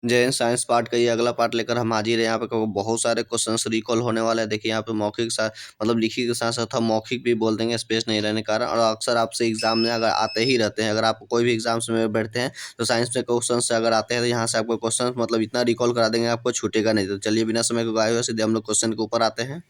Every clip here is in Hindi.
जय हिंद। साइंस पार्ट का ये अगला पार्ट लेकर हम हाजिर हैं। यहाँ पे बहुत सारे क्वेश्चंस रिकॉल होने वाले हैं। देखिए यहाँ पे मौखिक साथ मतलब लिखित के साथ साथ हम मौखिक भी बोल देंगे स्पेस नहीं रहने के कारण। और अक्सर आपसे एग्जाम में अगर आते ही रहते हैं, अगर आप कोई भी एग्जाम्स में बैठते हैं तो साइंस में क्वेश्चन से अगर आते हैं तो यहाँ से आपको क्वेश्चन मतलब इतना रिकॉल करा देंगे आपको छूटेगा नहीं। तो चलिए बिना समय को गवाए हुए सीधे हम लोग क्वेश्चन के ऊपर आते हैं।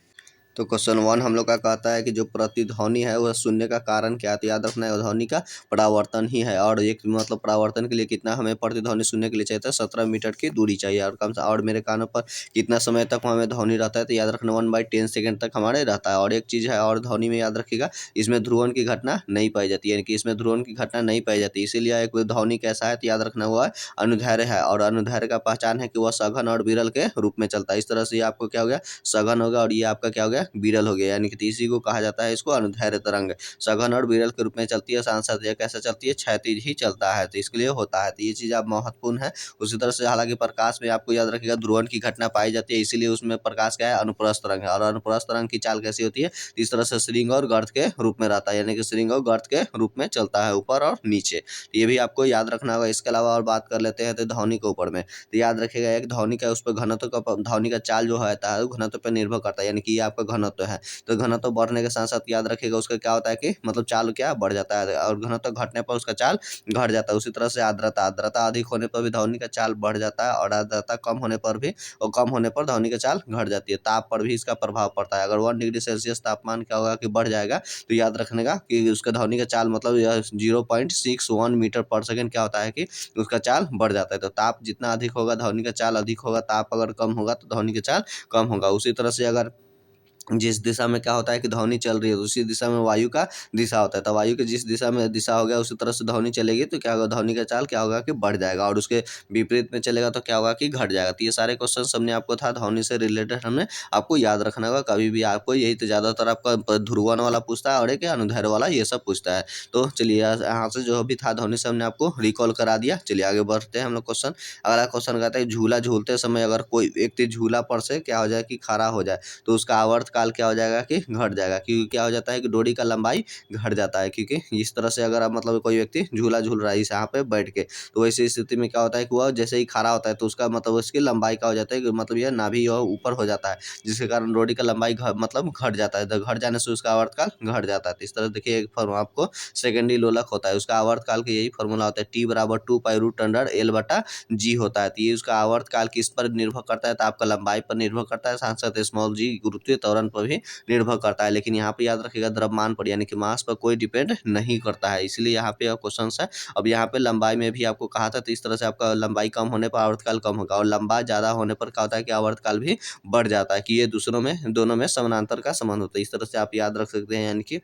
तो क्वेश्चन 1 हम लोग का कहता है कि जो प्रतिध्वनि है वह शून्य का कारण क्या है। तो याद रखना है ध्वनि का परावर्तन ही है। और एक मतलब परावर्तन के लिए कितना हमें प्रतिध्वनि शून्य के लिए चाहिए था, 17 मीटर की दूरी चाहिए। और कम से और मेरे कानों पर कितना समय तक हमें ध्वनि रहता है। तो याद रखना 1/10 सेकेंड तक हमारे रहता है। और एक चीज़ है और ध्वनि में याद रखिएगा, इसमें ध्रुवण की घटना नहीं पाई जाती है, यानी कि इसमें ध्रुवण की घटना नहीं पाई जाती। इसीलिए एक ध्वनि कैसा है तो याद रखना हुआ अनुदैर्घ्य है। और अनुदैर्घ्य का पहचान है कि वह सघन और विरल के रूप में चलता है। इस तरह से ये आपको क्या हो गया, सघन होगा, और ये आपका क्या हो गया, विरल हो गया। यानी कि इसी को कहा जाता है, इसको अनुदैर्घ्य तरंग। सघन और विरल के रूप में चलती है। साथ साथ यह कैसे चलती है, क्षैतिज ही चलता है, तो इसके लिए होता है। तो ये चीज़ आप महत्वपूर्ण है। उसी तरह से हालांकि प्रकाश में आपको याद रखिएगा ध्रुवण की घटना पाई जाती है, इसीलिए उसमें प्रकाश क्या है, अनुप्रस्थ तरंग है। और अनुप्रस्थ तरंग की चाल कैसी होती है, इस तरह से श्रृंग और गर्त के रूप में रहता है, यानी कि श्रृंग और गर्त के रूप में चलता है, ऊपर और नीचे। तो ये भी आपको याद रखना होगा। इसके अलावा और बात कर लेते हैं तो ध्वनि के ऊपर में। तो याद रखिएगा एक ध्वनि का उस पर घनत्व का ध्वनि का चाल जो होता है वो घनत्व पर निर्भर करता है, यानी कि ये आपका घनत्व है। तो घनत्व बढ़ने के साथ साथ याद रखिएगा उसका क्या होता है कि मतलब चाल क्या बढ़ जाता है, और घनत्व घटने पर उसका चाल घट जाता है। उसी तरह से आर्द्रता आर्द्रता अधिक होने पर भी ध्वनि का चाल बढ़ जाता है, और आर्द्रता कम होने पर भी और कम होने पर ध्वनि का चाल घट जाती है। ताप पर भी इसका प्रभाव पड़ता है। अगर 1 डिग्री सेल्सियस तापमान क्या होगा कि बढ़ जाएगा, तो याद रखने का कि उसका ध्वनि का चाल मतलब 0.61 मीटर पर सेकेंड क्या होता है कि उसका चाल बढ़ जाता है। तो ताप जितना अधिक होगा ध्वनि का चाल अधिक होगा, ताप अगर कम होगा तो ध्वनि का चाल कम होगा। उसी तरह से अगर जिस दिशा में क्या होता है कि ध्वनि चल रही है, तो उसी दिशा में वायु का दिशा होता है। तो वायु के जिस दिशा में दिशा हो गया उसी तरह से ध्वनि चलेगी, तो क्या होगा, ध्वनि का चाल क्या होगा कि बढ़ जाएगा। और उसके विपरीत में चलेगा तो क्या होगा कि घट जाएगा। तो ये सारे क्वेश्चन हमने आपको था ध्वनि से रिलेटेड, हमने आपको याद रखना होगा कभी भी आपको। यही तो ज़्यादातर आपका ध्रुवन वाला पूछता है और एक अनुदैर्घ्य वाला, ये सब पूछता है। तो चलिए यहाँ से जो भी था ध्वनि से हमने आपको रिकॉल करा दिया। चलिए आगे बढ़ते हैं हम लोग क्वेश्चन। अगला क्वेश्चन कहता है झूला झूलते समय अगर कोई व्यक्ति झूला पर से क्या हो जाए कि खड़ा हो जाए, तो उसका आवर्त काल क्या हो जाएगा कि घट जाएगा। क्योंकि क्या हो जाता है कि डोरी का लंबाई घट जाता है। क्योंकि इस तरह से अगर आप मतलब कोई व्यक्ति झूला झूल रहा है इस यहाँ पे बैठ के, तो वैसी स्थिति में क्या होता है कि वह जैसे ही खड़ा होता है तो उसका मतलब उसकी लंबाई क्या हो जाता है कि मतलब यह नाभि और ऊपर हो जाता है, जिसके कारण डोरी का लंबाई मतलब घट जाता है। तो घट जाने से उसका आवर्त काल घट जाता है। तो इस तरह देखिए एक फॉर्म आपको सेकेंडरी लोलक होता है, उसका आवर्त काल का यही फॉर्मूला होता है, T = 2π√L/G होता है। तो ये उसका आवर्त काल किस पर निर्भर करता है, तो आपका लंबाई पर निर्भर करता है, साथ साथ स्मॉल जी गुरुत्वीय त्वरण पर भी निर्भर करता है। लेकिन यहाँ पे याद रखिएगा द्रव्यमान पर यानी कि मास पर कोई डिपेंड नहीं करता है, इसलिए यहाँ पे क्वेश्चन है। अब यहाँ पे लंबाई में भी आपको कहा था, तो इस तरह से आपका लंबाई कम होने पर आवर्तकाल कम होगा, और लंबा ज़्यादा होने पर क्या होता है कि आवर्तकाल भी बढ़ जाता है। कि ये दोनों में समानांतर का संबंध होता है। इस तरह से आप याद रख सकते हैं, यानी कि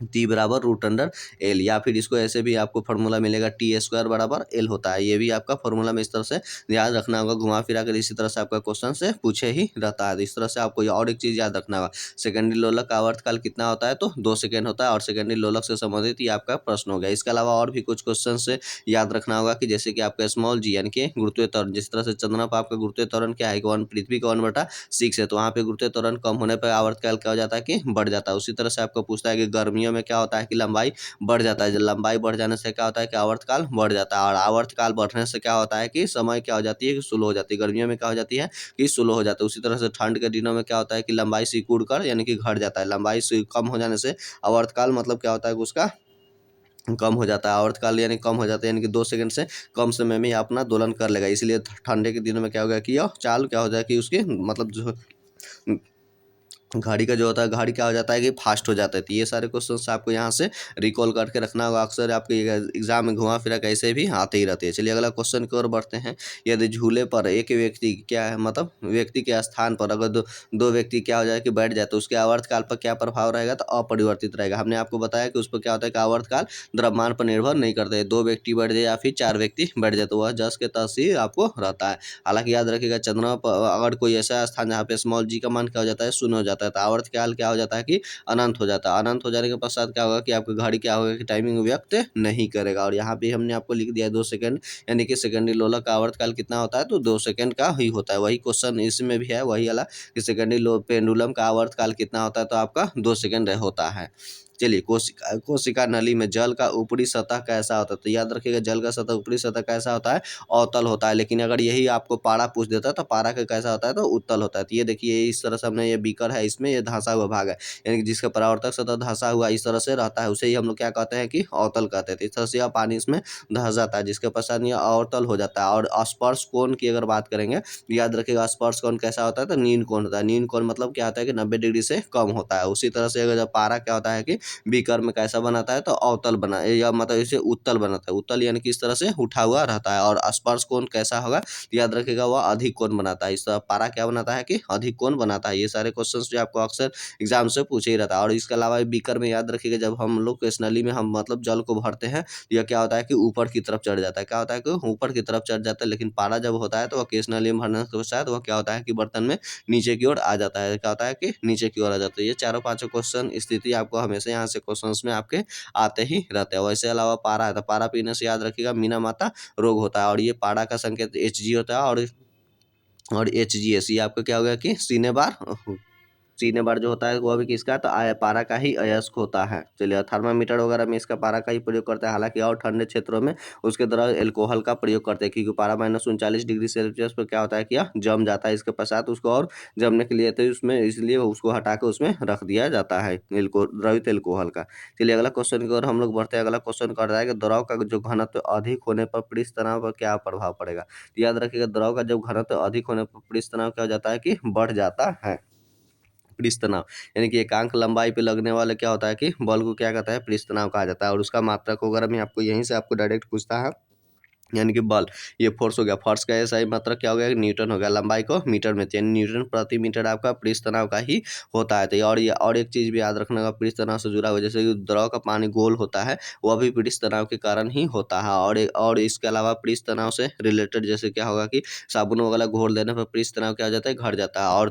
T = √L, या फिर इसको ऐसे भी आपको फॉर्मूला मिलेगा T² = L होता है। ये भी आपका फॉर्मूला में इस तरह से याद रखना होगा, घुमा फिरा कर इसी तरह से आपका क्वेश्चन से पूछे ही रहता है। तो इस तरह से आपको और एक चीज़ याद रखना होगा, सेकेंडरी लोलक का आवर्तकाल कितना होता है, तो 2 सेकेंड होता है। और सेकेंडरी लोलक से संबंधित ये आपका प्रश्न हो गया। इसके अलावा और भी कुछ क्वेश्चन से याद रखना होगा कि जैसे कि आपका स्मॉल जी यानी कि गुरुत्वीय त्वरण, जिस तरह से चंद्रमा पर आपका गुरुत्वीय त्वरण क्या है, पृथ्वी का 1/6 है, तो वहाँ पे गुरुत्वीय त्वरण कम होने पर आवर्तकाल क्या हो जाता है कि बढ़ जाता है। उसी तरह से आपको पूछता है कि गर्मियों में क्या होता है कि लंबाई बढ़ जाता है। जब लंबाई बढ़ जाने से क्या होता है कि आवर्तकाल बढ़ जाता है, और आवर्तकाल बढ़ने से क्या होता है कि समय क्या हो जाती है कि स्लो हो जाती है। गर्मियों में क्या हो जाती है कि स्लो हो जाता है। उसी तरह से ठंड के दिनों में क्या होता है कि लंबाई सिकुड़ कर यानी कि घट जाता है। लंबाई से कम हो जाने से आवर्तकाल मतलब क्या होता है कि उसका कम हो जाता है। आवर्तकाल यानी कम हो जाता है, यानी कि 2 सेकंड से कम समय में अपना दोलन कर लेगा। इसलिए ठंडे के दिनों में क्या होगा कि यह चाल क्या हो जाए कि उसकी मतलब जो घड़ी का जो होता है, घड़ी क्या हो जाता है कि फास्ट हो जाता है। तो ये सारे क्वेश्चन आपको यहाँ से रिकॉल करके रखना होगा। अक्सर आपके एग्जाम में घुमा फिरा कैसे भी आते ही रहते हैं। चलिए अगला क्वेश्चन की ओर बढ़ते हैं। यदि झूले पर एक व्यक्ति क्या है मतलब व्यक्ति के स्थान पर अगर दो व्यक्ति क्या हो जाए कि बैठ जाए, तो उसके आवर्तकाल पर क्या प्रभाव रहेगा, तो अपरिवर्तित रहेगा। हमने आपको बताया कि उस पर क्या होता है कि आवर्तकाल द्रव्यमान पर निर्भर नहीं करते हैं। 2 व्यक्ति बैठ जाए या फिर 4 व्यक्ति बैठ जाए, तो वह जस के तस ही आपको रहता है। हालांकि याद रखिएगा चंद्रमा पर अगर कोई ऐसा स्थान जहाँ पे स्मॉल जी का मान क्या हो जाता है, 0 हो जाता है, तो आवर्तकाल क्या हो जाता है कि अनंत हो जाता है। अनंत हो जाने के पश्चात क्या होगा कि आपकी घड़ी क्या होगा कि टाइमिंग व्यक्त नहीं करेगा। और यहाँ पे हमने आपको लिख दिया 2 सेकंड, यानी कि सेकेंडरी लोलक का आवर्तकाल कितना होता है, तो 2 सेकंड का ही होता है। वही क्वेश्चन इसमें भी है, वही वाला कि सेकेंडरी पेंडुलम का आवर्तकाल कितना होता है, तो आपका 2 सेकंड होता है। चलिए, कोशिका कोशिका नली में जल का ऊपरी सतह कैसा होता है? तो याद रखिएगा, जल का सतह ऊपरी सतह कैसा होता है? अवतल होता है। लेकिन अगर यही आपको पारा पूछ देता है तो पारा का कैसा होता है? तो उत्तल होता है। तो ये देखिए, इस तरह से हमने ये बीकर है, इसमें ये धंसा हुआ भाग है, यानी कि जिसका परावर्तक सतह धंसा हुआ इस तरह से रहता है, उसे ही हम लोग क्या कहते हैं? कि अवतल कहते हैं। तो इस तरह से यह पानी इसमें धंस जाता है, जिसके पश्चात ये अवतल हो जाता है। और स्पर्श कोण की अगर बात करेंगे, याद रखिएगा, स्पर्श कोण कैसा होता है? तो नील कोण होता है। नील कोण मतलब क्या होता है? कि 90 डिग्री से कम होता है। उसी तरह से अगर जब पारा क्या होता है? कि बीकर में कैसा बनाता है? तो अवतल बना, या मतलब इसे उत्तल बनाता है। उत्तल यानी कि इस तरह से उठा हुआ रहता है। और स्पर्श कोण कैसा होगा? तो याद रखिएगा, वह अधिक कोण बनाता है। इस तरह पारा क्या बनाता है? कि अधिक कोण बनाता है। ये सारे क्वेश्चंस जो आपको अक्सर एग्जाम से पूछे ही रहता है। और इसके अलावा बीकर में याद रखिएगा, जब हम लोग केस नली में हम मतलब जल को भरते हैं, यह क्या होता है? कि ऊपर की तरफ चढ़ जाता है। क्या होता है? कि ऊपर की तरफ चढ़ जाता है। लेकिन पारा जब होता है तो वह केस नली में भरने के पश्चात वह क्या होता है? कि बर्तन में नीचे की ओर आ जाता है। क्या होता है? कि नीचे की ओर आ जाता है। ये चारों पांचों क्वेश्चन स्थिति आपको हमेशा यहाँ से क्वेश्चंस में आपके आते ही रहते हैं। वैसे अलावा पारा है, तो पारा पीने से याद रखिएगा मीना माता रोग होता है। और ये पारा का संकेत Hg होता है। और HGS, ये आपका क्या होगा? कि सीने बार, सीने बार जो होता है वो भी किसका? तो पारा का ही अयस्क होता है। चलिए, थर्मामीटर वगैरह में इसका पारा का ही प्रयोग करते हैं। हालांकि और ठंडे क्षेत्रों में उसके द्वारा एल्कोहल का प्रयोग करते हैं, क्योंकि पारा -39 डिग्री सेल्सियस पर क्या होता है? कि यह जम जाता है। इसके पश्चात उसको और जमने के लिए तो उसमें, इसलिए उसको हटा के उसमें रख दिया जाता है द्रवित एल्कोहल का। चलिए, अगला क्वेश्चन की ओर हम लोग बढ़ते हैं। अगला क्वेश्चन कर रहा है कि द्रव का जो घनत्व अधिक होने पर पृष्ठ तनाव पर क्या प्रभाव पड़ेगा? तो याद रखिएगा, द्रव का जब घनत्व अधिक होने पर पृष्ठ तनाव क्या हो जाता है? कि बढ़ जाता है। पृष्ठ तनाव यानी कि एकांक लंबाई पे लगने वाला क्या होता है? कि बल को क्या कहता है? पृष्ठ तनाव कहा जाता है। और उसका मात्रक वगैरह में आपको यहीं से आपको डायरेक्ट पूछता है, यानी कि बल, ये फोर्स हो गया। फोर्स का सही मात्रक क्या हो गया? न्यूटन हो गया। लंबाई को मीटर में, यानी न्यूटन प्रति मीटर आपका पृष्ठ तनाव का ही होता है। तो और एक चीज भी याद रखना होगा पृष्ठ तनाव से जुड़ा हुआ, जैसे कि द्रव का पानी गोल होता है, वह भी पृष्ठ तनाव के कारण ही होता है। और इसके अलावा पृष्ठ तनाव से रिलेटेड जैसे क्या होगा? कि साबुन वगैरह घोल देने पर पृष्ठ तनाव क्या हो जाता है? घट जाता है। और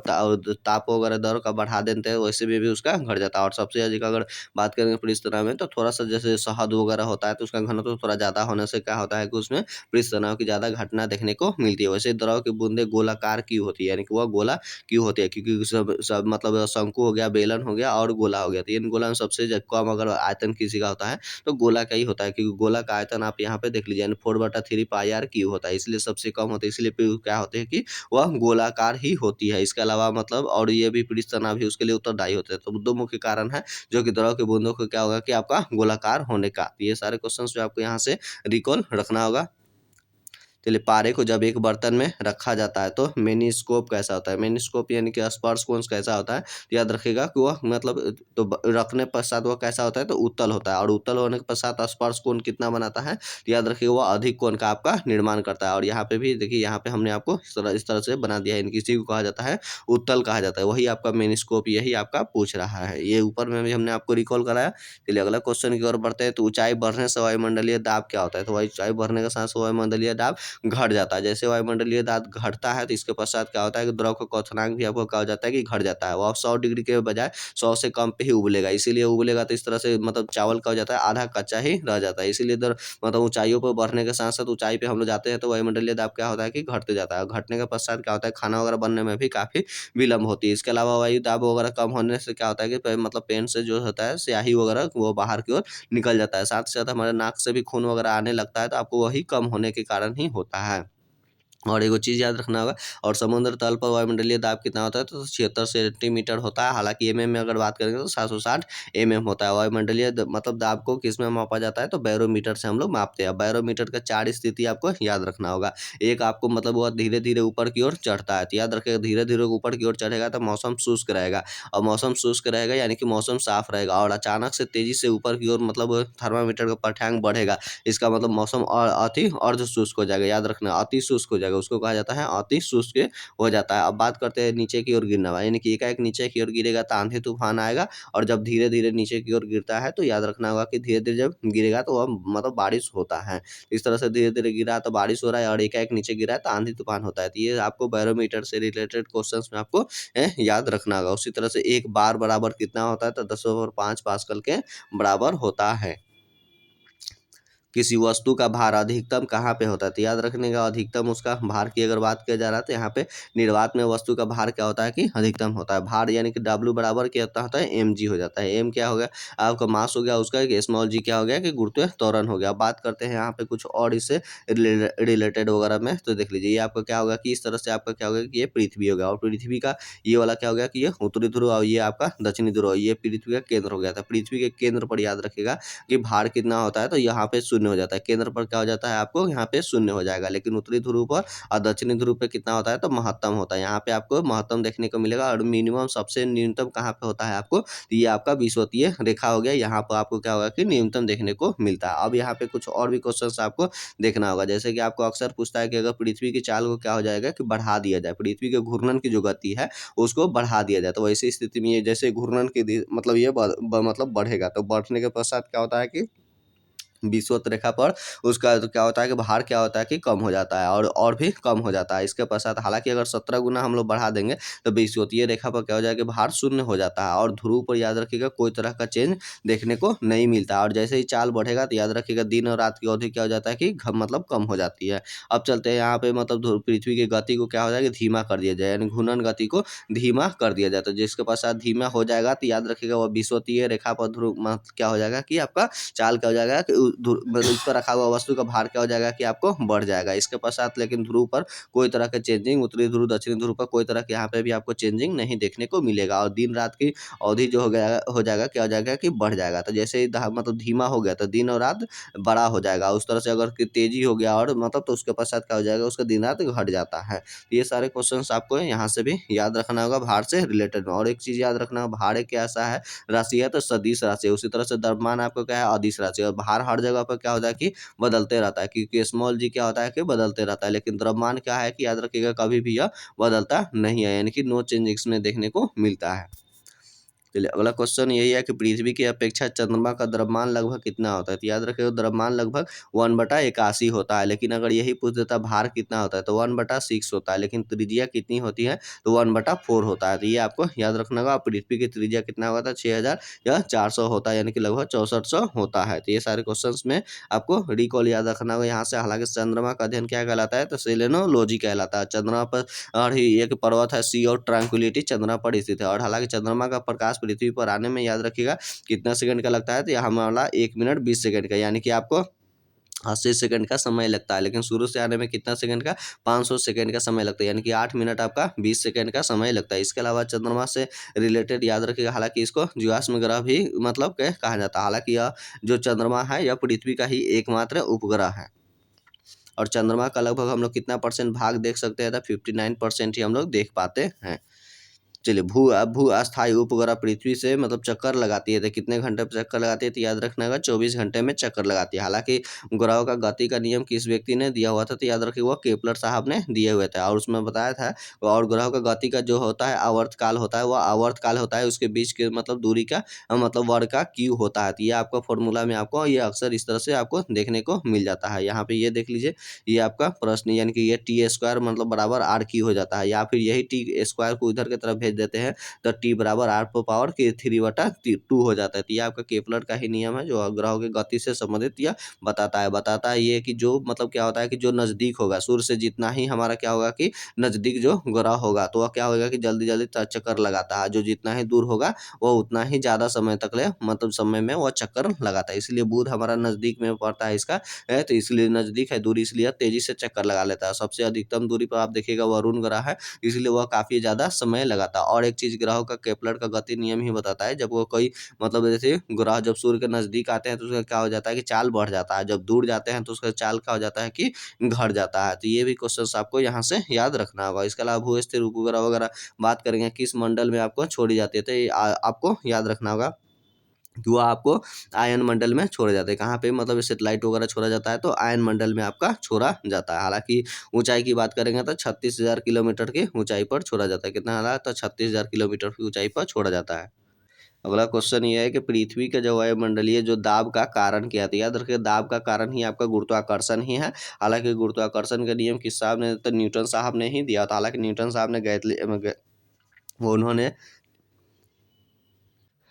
ताप वगैरह दर का बढ़ा देते हैं, वैसे भी उसका घट जाता है। और सबसे अधिक अगर बात करेंगे पृष्ठ तनाव में, तो थोड़ा सा जैसे शहद वगैरह होता है, तो उसका घनत्व तो थोड़ा ज्यादा होने से क्या होता है? कि उसमें पृष्ठ तनाव की ज्यादा घटना देखने को मिलती है। वैसे द्रव की बूंदे गोलाकार क्यों होती है? यानी कि वह गोला क्यों होती है? क्योंकि सब सब मतलब शंकु हो गया, बेलन हो गया और गोला हो गया। तो इन गोला में सबसे कम अगर आयतन किसी का होता है तो गोला का ही होता है, क्योंकि गोला का आयतन आप यहाँ पे देख लीजिए, यानी 4/3 पाई होता है, इसलिए सबसे कम होता है। इसलिए क्या होते हैं? कि वह गोलाकार ही होती है। इसके अलावा मतलब और ये भी पृष्ठ तनाव भी उसके लिए उत्तरदायी होते हैं। तो दो मुख्य कारण है जो कि द्रव की बूंदों को क्या होगा? कि आपका गोलाकार होने का। तो ये सारे क्वेश्चन जो आपको यहाँ से रिकॉल रखना होगा। चलिए, पारे को जब एक बर्तन में रखा जाता है तो मेनिस्कोप कैसा होता है? मेनिस्कोप यानी कि स्पर्श कोण कैसा होता है? तो याद रखिएगा कि वह मतलब तो रखने पश्चात वह कैसा होता है? तो उत्तल होता है। और उत्तल होने के पश्चात स्पर्श कोण कितना बनाता है? तो याद रखिएगा, वह अधिक कोण का आपका निर्माण करता है। और यहाँ पे भी देखिए, यहाँ पे हमने आपको इस तरह से बना दिया है। इसी को कहा जाता है उत्तल कहा जाता है। वही आपका मेनिस्कोप यही आपका पूछ रहा है। ये ऊपर में भी हमने आपको रिकॉल कराया। चलिए, अगला क्वेश्चन की ओर बढ़ते हैं। तो ऊंचाई बढ़ने से वायुमंडलीय दाब क्या होता है? तो ऊंचाई बढ़ने के साथ साथ वायुमंडलीय दाब घट जाता है। जैसे वायुमंडलीय दाब घटता है तो इसके पश्चात क्या होता है? कि द्रव का क्वथनांक भी आपको क्या हो जाता है? कि घट जाता है। वो 100 डिग्री के बजाय 100 से कम पे ही उबलेगा। इसीलिए उबलेगा तो इस तरह से मतलब चावल का हो जाता है, आधा कच्चा ही रह जाता है। इसीलिए मतलब ऊंचाइयों पर बढ़ने के साथ साथ ऊंचाई पे हम लोग जाते हैं तो वायुमंडलीय दाब क्या होता है? कि घटते जाता है। घटने के पश्चात क्या होता है? खाना वगैरह बनने में भी काफी विलम्ब होती है। इसके अलावा वायु दाब वगैरह कम होने से क्या होता है? कि मतलब पेन से जो होता है स्याही वगैरह वो बाहर की ओर निकल जाता है। साथ ही साथ हमारे नाक से भी खून वगैरह आने लगता है, तो आपको वही कम होने के कारण ही होता है। और एगो चीज़ याद रखना होगा। और समुद्र तल पर वायुमंडलीय दाब कितना होता है? तो 76 सेंटीमीटर होता है। हालांकि एमएम में अगर बात करेंगे तो 760 एमएम होता है। वायुमंडलीय मतलब दाब को किस में मापा जाता है? तो बैरोमीटर से हम लोग मापते हैं। बैरोमीटर का 4 स्थिति आपको याद रखना होगा। एक आपको मतलब वह धीरे धीरे ऊपर की ओर चढ़ता है, तो याद रखेगा धीरे धीरे ऊपर की ओर चढ़ेगा तो मौसम शुष्क रहेगा। और मौसम शुष्क रहेगा यानी कि मौसम साफ रहेगा। और अचानक से तेजी से ऊपर की ओर मतलब थर्मामीटर का पाठ्यांक बढ़ेगा, इसका मतलब मौसम और अति अर्ध शुष्क हो जाएगा। याद रखना, अति शुष्क हो जाएगा, उसको कहा जाता है अति शुष्क हो जाता है। अब बात करते हैं नीचे की ओर गिरना वाला, यानी कि एकाएक नीचे की ओर गिरेगा तो आंधी तूफान आएगा। और जब धीरे धीरे नीचे की ओर गिरता है तो याद रखना होगा कि धीरे धीरे जब गिरेगा तो वह मतलब बारिश होता है। इस तरह से धीरे धीरे गिरा तो बारिश हो रहा है, और एकाएक नीचे गिरा है तो आंधी तूफान होता है। तो ये आपको बैरोमीटर से रिलेटेड क्वेश्चंस में आपको याद रखना होगा। उसी तरह से एक बार बराबर कितना होता है? तो 10 over 5 पास्कल के बराबर होता है। किसी वस्तु का भार अधिकतम कहाँ पे होता है? तो याद रखने का, अधिकतम उसका भार की अगर बात किया जा रहा है तो यहाँ पे निर्वात में वस्तु का भार क्या होता है कि अधिकतम होता है। भार यानी कि W बराबर क्या होता है, mg हो जाता है। m क्या हो गया आपका मास हो गया उसका, स्मॉल g क्या हो गया कि गुरुत्व त्वरण हो गया। अब बात करते हैं यहाँ पे कुछ और इससे रिलेटेड वगैरह में, तो देख लीजिए ये आपका क्या होगा कि इस तरह से आपका क्या होगा कि ये पृथ्वी हो गया, और पृथ्वी का ये वाला क्या हो गया कि ये उत्तरी ध्रुव, और ये आपका दक्षिणी ध्रुव, ये पृथ्वी का केंद्र हो गया था। पृथ्वी के केंद्र पर याद रखिएगा कि भार कितना होता है, तो यहाँ पे शून्य हो जाता है। केंद्र पर क्या हो जाता है आपको, यहाँ पे शून्य हो जाएगा। लेकिन उत्तरी ध्रुव पर और दक्षिणी ध्रुव पे कितना होता है, तो महत्तम होता है। यहाँ पे आपको महत्तम देखने को मिलेगा, और मिनिमम सबसे न्यूनतम कहाँ पे होता है आपको, तो ये आपका विषुवतीय रेखा हो गया। यहाँ पर आपको क्या होगा कि न्यूनतम देखने को मिलता है। अब यहाँ पे कुछ और भी क्वेश्चन आपको देखना होगा, जैसे कि आपको अक्सर पूछता है कि अगर पृथ्वी की चाल को क्या हो जाएगा कि बढ़ा दिया जाए, पृथ्वी के घूर्णन की जो गति है उसको बढ़ा दिया जाए, तो वैसी स्थिति में ये जैसे घूर्णन की मतलब ये मतलब बढ़ेगा, तो बढ़ने के पश्चात क्या होता है कि विषुवत रेखा पर उसका तो क्या होता है कि भार क्या होता है कि कम हो जाता है, और भी कम हो जाता है। इसके पश्चात हालांकि अगर 17 गुना हम लोग बढ़ा देंगे तो विषुवतीय रेखा पर क्या हो जाएगा, भार शून्य हो जाता है, और ध्रुव पर याद रखिएगा कोई तरह का चेंज देखने को नहीं मिलता। और जैसे ही चाल बढ़ेगा तो याद रखिएगा दिन और रात की अवधि क्या हो जाता है कि मतलब कम हो जाती है। अब चलते हैं यहाँ पे, मतलब पृथ्वी की गति को क्या हो जाएगा, धीमा कर दिया जाए, यानी घूर्णन गति को धीमा कर दिया जाए। तो जिसके पश्चात धीमा हो जाएगा तो याद रखिएगा वह विषुवतीय रेखा पर ध्रुव क्या हो जाएगा कि आपका चाल क्या हो जाएगा कि मतलब उस पर रखा हुआ वस्तु का भार क्या हो जाएगा कि आपको बढ़ जाएगा। इसके पश्चात लेकिन ध्रुव पर कोई तरह का चेंजिंग, उत्तरी ध्रुव दक्षिणी ध्रुव पर कोई तरह के यहाँ पे भी आपको चेंजिंग नहीं देखने को मिलेगा, और दिन रात की अवधि जो हो जाएगा क्या हो जाएगा कि बढ़ जाएगा। तो जैसे ही मतलब धीमा हो गया तो दिन और रात बड़ा हो जाएगा, उस तरह से अगर तेजी हो गया और मतलब तो उसके पश्चात क्या हो जाएगा, उसका दिन रात घट जाता है। तो ये सारे क्वेश्चंस आपको यहाँ से भी याद रखना होगा भार से रिलेटेड में। और एक चीज याद रखना, भार एक ऐसा है राशि है तो सदिश राशि है, उसी तरह से द्रव्यमान आपको क्या है, अदिश राशि है। और भार हर जगह पर क्या होता है कि बदलते रहता है, क्योंकि स्मॉल जी क्या होता है कि बदलते रहता है, लेकिन द्रव्यमान क्या है कि याद रखिएगा कभी भी यह बदलता नहीं है, यानी कि नो चेंज इसमें देखने को मिलता है। चलिए अगला क्वेश्चन यही है कि पृथ्वी की अपेक्षा चंद्रमा का द्रव्यमान लगभग कितना होता है, तो याद रखिएगा द्रव्यमान लगभग 1/81 होता है। लेकिन अगर यही पूछ देता भार कितना होता है तो 1/6 होता है, लेकिन त्रिज्या कितनी होती है तो 1/4 होता है। तो ये आपको याद रखना होगा। पृथ्वी की त्रिज्या कितना होगा था, 6000 या 400 होता है, यानी कि लगभग 6400 होता है। तो ये सारे क्वेश्चन में आपको रिकॉल याद रखना होगा यहाँ से। हालांकि चंद्रमा का अध्ययन क्या कहलाता है, तो सेलेनोलॉजी कहलाता है। चंद्रमा पर और ही एक पर्वत है सी और ट्रैंक्विलिटी, चंद्रमा पर स्थित है। और हालांकि चंद्रमा का प्रकाश पृथ्वी पर आने में याद रखिएगा कितना सेकंड का लगता है, तो यहाँ हमारा 1 मिनट 20 सेकंड का, यानी कि आपको 80 सेकंड का समय लगता है। लेकिन शुरू से आने में कितना सेकंड का, 500 सेकंड का समय लगता है, यानी कि 8 मिनट आपका 20 सेकंड का समय लगता है। इसके अलावा चंद्रमा से रिलेटेड याद रखिएगा, हालांकि इसको जीवाश्म ग्रह भी मतलब कहा जाता है। हालांकि यह जो चंद्रमा है यह पृथ्वी का ही एकमात्र उपग्रह है। और चंद्रमा का लगभग हम लोग कितना परसेंट भाग देख सकते हैं, तो 59% ही हम लोग देख पाते हैं। चलिए भू भू अस्थायी उपग्रह पृथ्वी से मतलब चक्कर लगाती है, तो कितने घंटे पे चक्कर लगाती है, तो याद रखना होगा 24 घंटे में चक्कर लगाती है। हालांकि ग्रहों का गति का नियम किस व्यक्ति ने दिया हुआ था, तो याद रखिए वो केपलर साहब ने दिए हुए थे, और उसमें बताया था। और ग्रहों का गति का जो होता है आवर्तकाल होता है, वह आवर्तकाल होता है उसके बीच के मतलब दूरी का मतलब वर्ग का क्यू होता है। तो ये आपका फॉर्मूला में आपको ये अक्सर इस तरह से आपको देखने को मिल जाता है। यहाँ पे ये देख लीजिए, ये आपका प्रश्न, यानी कि ये t² मतलब बराबर r³ हो जाता है, या फिर यही t² को इधर की तरफ भेज देते हैं तो t बराबर r² के 3/2 हो जाता है। तो ये आपका केपलर का ही नियम है जो ग्रहों की गति से संबंधित यह बताता है ये कि जो मतलब क्या होता है कि जो नजदीक होगा सूर्य से, जितना ही हमारा क्या होगा कि नजदीक जो ग्रह होगा तो वह क्या होगा कि जल्दी जल्दी चक्कर लगाता है, जो जितना ही दूर होगा वह उतना ही ज्यादा समय तक ले मतलब समय में वह चक्कर लगाता है। इसलिए बुध हमारा नजदीक में पड़ता है इसका है, तो इसलिए नजदीक है दूरी, इसलिए तेजी से चक्कर लगा लेता है। सबसे अधिकतम दूरी पर आप देखिएगा वरुण ग्रह है, इसलिए वह काफी ज्यादा समय लगाता है। और एक चीज ग्रहों का केपलर का गति नियम ही बताता है, जब वो कोई मतलब जैसे ग्रह जब सूर्य के नजदीक आते हैं तो उसका क्या हो जाता है कि चाल बढ़ जाता है, जब दूर जाते हैं तो उसका चाल क्या हो जाता है कि घट जाता है। तो ये भी क्वेश्चन आपको यहाँ से याद रखना होगा। इसके अलावा भू स्थिर उपग्रह वगैरह बात करेंगे किस मंडल में आपको छोड़ी जाती है, तो आपको याद रखना होगा कि वो आपको आयन मंडल में छोड़ा जाता है। कहाँ पे मतलब सेटेलाइट वगैरह छोड़ा जाता है तो आयन मंडल में आपका छोड़ा जाता है। हालांकि ऊंचाई की बात करेंगे तो 36,000 किलोमीटर की ऊंचाई पर छोड़ा जाता है। कितना हालांकि तो 36,000 किलोमीटर की ऊंचाई पर छोड़ा जाता है। अगला क्वेश्चन ये है कि पृथ्वी के जो वायुमंडलीय जो दाब का कारण क्या था, याद रखिए दाब का कारण ही आपका गुरुत्वाकर्षण ही है। हालांकि गुरुत्वाकर्षण का नियम किस साहब ने, तो न्यूटन साहब ने ही दिया था। हालांकि न्यूटन साहब ने उन्होंने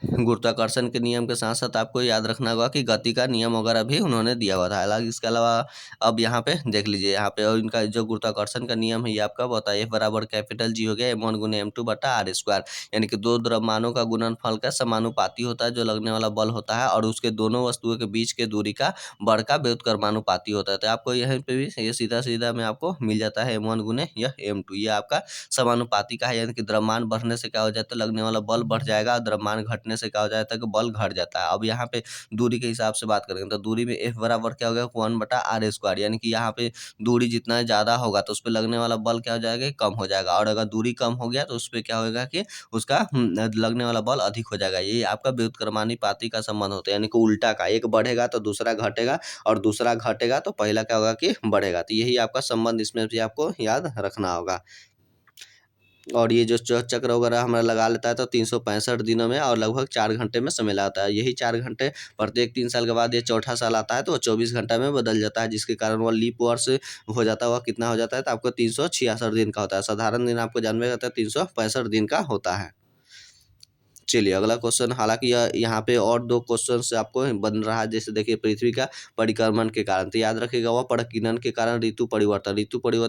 गुरुत्वाकर्षण के नियम के साथ साथ आपको याद रखना होगा कि गति का नियम वगैरह भी उन्होंने दिया हुआ था। हालांकि इसके अलावा अब यहाँ पे देख लीजिए, यहाँ पे और इनका जो गुरुत्वाकर्षण का नियम है ये आपका होता है F बराबर कैपिटल G हो गया M1 गुने M2 बटा आर स्क्वायर, यानी कि दो द्रव्यमानों का गुणनफल का समानुपाती होता है जो लगने वाला बल होता है, और उसके दोनों वस्तुओं के बीच के दूरी का बढ़ का व्युत्क्रमानुपाती होता है। तो आपको यहाँ पे भी ये सीधा सीधा में आपको मिल जाता है M1 गुने यह M2, ये आपका समानुपाती का है, यानी कि द्रव्यमान बढ़ने से क्या हो जाता है, लगने वाला बल बढ़ जाएगा, और द्रव्यमान घटने से क्या हो जाता है कि बल घट जाता है। अब यहाँ पे दूरी के हिसाब से बात करेंगे तो दूरी में F बराबर क्या हो गया 1 बटा आर स्क्वायर, यानी कि यहाँ पे दूरी जितना ज़्यादा होगा तो उस पर लगने वाला बल क्या हो जाएगा, कम हो जाएगा, और अगर दूरी कम हो गया तो उस पर क्या होगा कि उसका लगने वाला बल अधिक हो जाएगा। ये आपका व्युत्क्रमानुपाती का संबंध होता है, यानी कि उल्टा का, एक बढ़ेगा तो दूसरा घटेगा, और दूसरा घटेगा तो पहला क्या होगा कि बढ़ेगा। तो यही आपका संबंध इसमें भी आपको याद रखना होगा। और ये जो चक्र वगैरह हमारा लगा लेता है तो 365 दिनों में और लगभग 4 घंटे में समय लाता है। यही 4 घंटे प्रत्येक 3 साल के बाद ये चौथा साल आता है तो वो 24 घंटा में बदल जाता है, जिसके कारण वो लीप वर्ष हो जाता है। वह कितना हो जाता है तो आपको 366 दिन का होता है। साधारण दिन आपको जानवे रहता है 365 दिन का होता है। चलिए अगला क्वेश्चन, हालांकि यहाँ पे और दो क्वेश्चन से आपको बन रहा है। जैसे देखिए पृथ्वी का परिक्रमण के कारण, तो याद रखिएगा वह प्रकीर्णन के कारण ऋतु परिवर्तन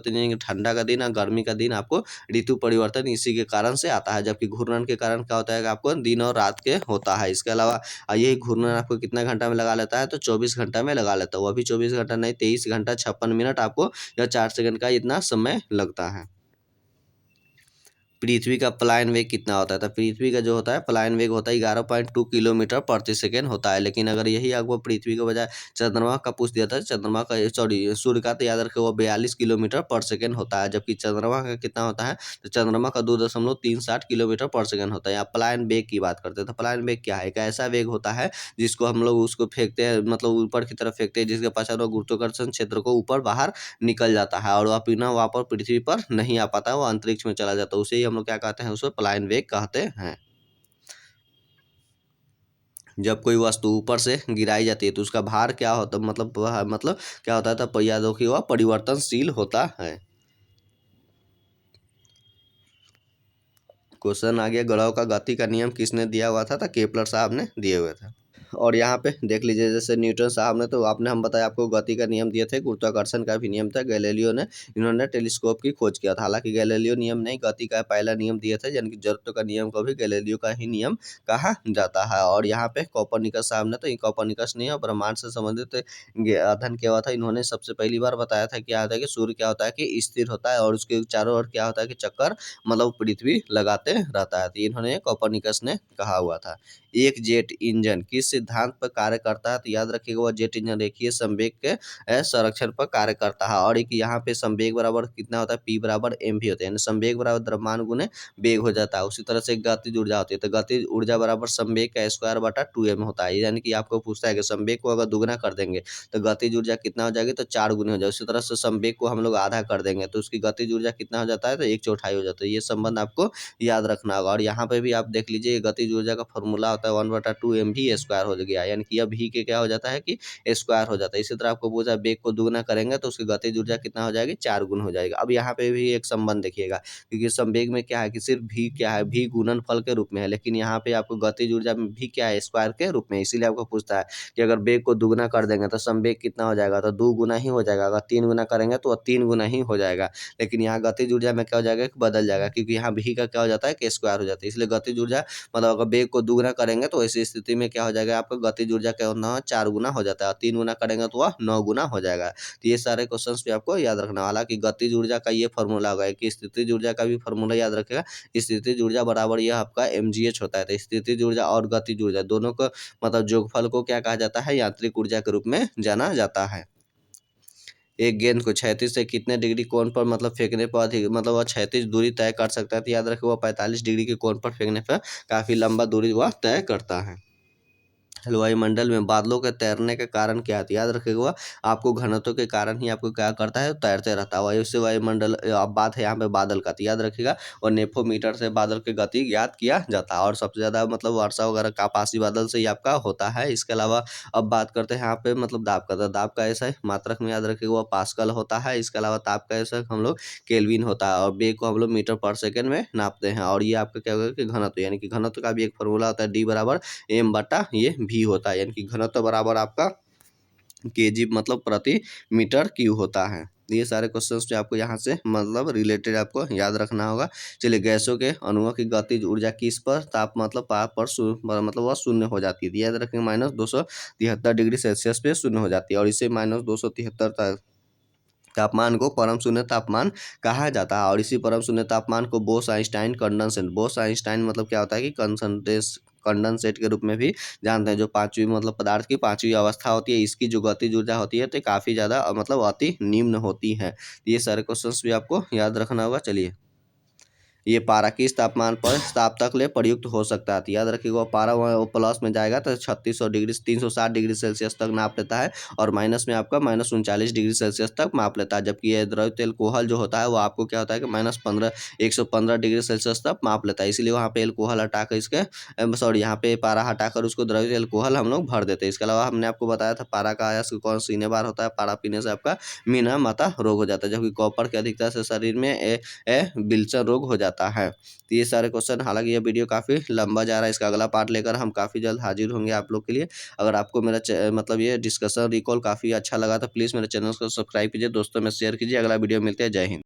यानी कि ठंडा का दिन और गर्मी का दिन आपको ऋतु परिवर्तन इसी के कारण से आता है। जबकि घूर्णन के कारण क्या होता है कि आपको दिन और रात के होता है। इसके अलावा यही घूर्णन आपको कितना घंटा में लगा लेता है तो 24 घंटा में लगा लेता है। वो भी 24 घंटा नहीं, 23 घंटा 56 मिनट आपको या 4 सेकंड का इतना समय लगता है। पृथ्वी का पलायन वेग कितना होता है, तो पृथ्वी का जो होता है पलायन वेग होता है 11.2 किलोमीटर प्रति सेकेंड होता है। लेकिन अगर यही आपको पृथ्वी के बजाय चंद्रमा का पूछ दिया था, चंद्रमा का सॉरी सूर्य का, तो याद रखें वो 42 किलोमीटर पर सेकेंड होता है। जबकि चंद्रमा का कितना होता है तो चंद्रमा का 2.37 किलोमीटर पर सेकेंड होता है। आप पलायन वेग की बात करते हैं तो पलायन वेग क्या है, एक ऐसा वेग होता है जिसको हम लोग उसको फेंकते हैं, मतलब ऊपर की तरफ फेंकते हैं, जिसके पश्चात वो गुरुत्वाकर्षण क्षेत्र को ऊपर बाहर निकल जाता है और वह पुनः वापस पृथ्वी पर नहीं आ पाता, वो अंतरिक्ष में चला जाता है। उसे ही हम लोग क्या कहते हैं, उसे पलायन वेग कहते हैं। जब कोई वस्तु ऊपर से गिराई जाती है तो उसका भार क्या होता है, मतलब क्या होता है, तो याद रखिए वह परिवर्तनशील होता है। क्वेश्चन आ गया, ग्रहों का गति का नियम किसने दिया हुआ था, तो केपलर साहब ने दिए हुए थे। और यहाँ पे देख लीजिए जैसे न्यूटन साहब ने, तो आपने हम बताया आपको गति का नियम दिए थे, गुरुत्वाकर्षण का भी नियम था। गैलीलियो ने इन्होंने टेलीस्कोप की खोज किया था। हालांकि गैलीलियो नियम नहीं, गति का पहला नियम दिया था, यानी कि जड़त्व का नियम को भी गैलीलियो का ही नियम कहा जाता है। और यहाँ पे कोपरनिकस साहब ने, तो ये कोपरनिकस ने ब्रह्मांड से संबंधित अध्ययन किया हुआ था। इन्होंने सबसे पहली बार बताया था क्या होता है कि सूर्य क्या होता है कि स्थिर होता है और उसके चारों ओर क्या होता है कि चक्कर मतलब पृथ्वी लगाते रहता है। तो इन्होंने कोपरनिकस ने कहा हुआ था। एक जेट इंजन किस सिद्धांत पर कार्य करता है, तो याद रखिएगा वह जेट इंजन रेखीय संवेग के संरक्षण पर कार्य करता है। और एक यहाँ पे संवेग बराबर कितना होता है, P बराबर mv होता है, यानी संवेग बराबर द्रव्यमान गुने वेग हो जाता है। उसी तरह से गतिज ऊर्जा होती है, तो गतिज ऊर्जा बराबर संवेग का स्क्वायर बटा 2m होता है। यानी कि आपको पूछता है कि संवेग को अगर दुगना कर देंगे तो गतिज ऊर्जा कितना हो जाएगी, तो 4 गुनी हो जाएगी। उसी तरह से संवेग को हम लोग आधा कर देंगे तो उसकी गतिज ऊर्जा कितना हो जाता है, तो 1/4 हो जाता है। ये संबंध आपको याद रखना होगा। और यहाँ पे भी आप देख लीजिए गतिज ऊर्जा का फॉर्मूला होता है 1/2 mv स्क्वायर हो गया, यानी कि अब भी के क्या हो जाता है कि स्क्वायर हो जाता है। इसी तरह आपको पूछा वेग को दुगना करेंगे तो उसकी गतिज ऊर्जा कितना हो जाएगी, 4 गुना हो जाएगा। अब यहाँ पे भी एक संबंध देखिएगा, क्योंकि संवेग में क्या है कि सिर्फ भी क्या है, भी गुणनफल के रूप में है, लेकिन यहाँ पे आपको गतिज ऊर्जा में भी क्या है, स्क्वायर के रूप में। इसीलिए आपको पूछता है कि अगर वेग को दुगना कर देंगे तो संवेग कितना हो जाएगा, तो 2 गुना ही हो जाएगा। अगर 3 गुना करेंगे तो 3 गुना ही हो जाएगा। लेकिन यहाँ गतिज ऊर्जा में क्या हो जाएगा, बदल जाएगा, क्योंकि यहाँ भी का क्या हो जाता है कि स्क्वायर हो जाता है। इसलिए गतिज ऊर्जा मतलब अगर वेग को दुगुना करेंगे तो ऐसी स्थिति में क्या हो जाएगा, आपका गतिज ऊर्जा क्या होना है, 4 गुना हो जाता है। और 3 गुना करेंगे तो वह 9 गुना हो जाएगा। तो ये सारे क्वेश्चन भी आपको याद रखना। हालांकि गतिज ऊर्जा का ये फॉर्मूला होगा कि स्थितिज ऊर्जा का भी फॉर्मूला याद रखेगा। स्थितिज ऊर्जा बराबर यह आपका mgh होता है। तो स्थितिज ऊर्जा और गतिज ऊर्जा दोनों को मतलब योगफल को क्या कहा जाता है, यांत्रिक ऊर्जा के रूप में जाना जाता है। एक गेंद को क्षैतिज से कितने डिग्री कोण पर मतलब फेंकने पर अधिक मतलब वह क्षैतिज दूरी तय कर सकता है, तो याद रखें वह 45 डिग्री के कोण पर फेंकने पर काफी लंबा दूरी वह तय करता है। वायुमंडल में बादलों के तैरने के कारण क्या होता है, याद रखिएगा आपको घनत्व के कारण ही आपको क्या करता है, तैरते रहता है। वायु से वायुमंडल, अब बात है यहाँ पे बादल का, तो याद रखिएगा और नेफोमीटर से बादल की गति ज्ञात किया जाता है। और सबसे ज़्यादा मतलब वर्षा वगैरह का आकाशीय बादल से ही आपका होता है। इसके अलावा अब बात करते हैं यहाँ पे मतलब दाब का, तो दाब का ऐसा है मात्रक में याद रखिएगा वो पास्कल होता है। इसके अलावा ताप का ऐसा हम लोग केल्विन होता है, और वेग को हम लोग मीटर पर सेकेंड में नापते हैं। और ये आपका क्या होगा कि घनत्व, यानी कि घनत्व का भी एक फॉर्मूला होता है, डी बराबर एम बटा ये भी होता है, यानी कि घनत्व बराबर आपका केजी मतलब प्रति मीटर क्यूब होता है। ये सारे क्वेश्चंस जो आपको यहाँ से मतलब रिलेटेड आपको याद रखना होगा। चलिए, गैसों के अणुओं की गतिज ऊर्जा किस पर ताप मतलब पाप पर मतलब वह शून्य हो जाती है, याद रखेंगे -273 डिग्री सेल्सियस पे शून्य हो जाती है। और इसे -273 तापमान को परम शून्य तापमान कहा जाता है। और इसी परम शून्य तापमान को Bose Einstein condensate, Bose Einstein मतलब क्या होता है कि कंडेंसेट के रूप में भी जानते हैं, जो पांचवी मतलब पदार्थ की पांचवी अवस्था होती है। इसकी जो गतिज ऊर्जा होती है तो काफ़ी ज़्यादा मतलब अति निम्न होती है। ये सारे क्वेश्चंस भी आपको याद रखना होगा। चलिए, ये पारा किस तापमान पर ताप तक ले प्रयुक्त हो सकता है, तो याद रखिएगा पारा वो प्लस में जाएगा तो 3600 डिग्री 360 डिग्री सेल्सियस तक नाप लेता है, और माइनस में आपका -39 डिग्री सेल्सियस तक माप लेता है। जबकि ये द्रव तेल कोहल जो होता है वो आपको क्या होता है कि -115 डिग्री सेल्सियस तक माप लेता है। इसीलिए वहाँ पे एल्कोहल हटाकर इसके सॉरी यहाँ पे पारा हटाकर उसको द्रव एल्कोहल हम लोग भर देते हैं। इसके अलावा हमने आपको बताया था पारा का अयस्क कौन सीने बार होता है, पारा पीने से आपका मीना माता रोग हो जाता है, जबकि कॉपर की अधिकता से शरीर में विल्सन रोग हो जाता है। तो ये सारे क्वेश्चन, हालांकि ये वीडियो काफ़ी लंबा जा रहा है, इसका अगला पार्ट लेकर हम काफ़ी जल्द हाजिर होंगे आप लोग के लिए। अगर आपको मेरा मतलब ये डिस्कशन रिकॉल काफ़ी अच्छा लगा तो प्लीज़ मेरे चैनल को सब्सक्राइब कीजिए, दोस्तों में शेयर कीजिए। अगला वीडियो मिलते हैं। जय हिंद।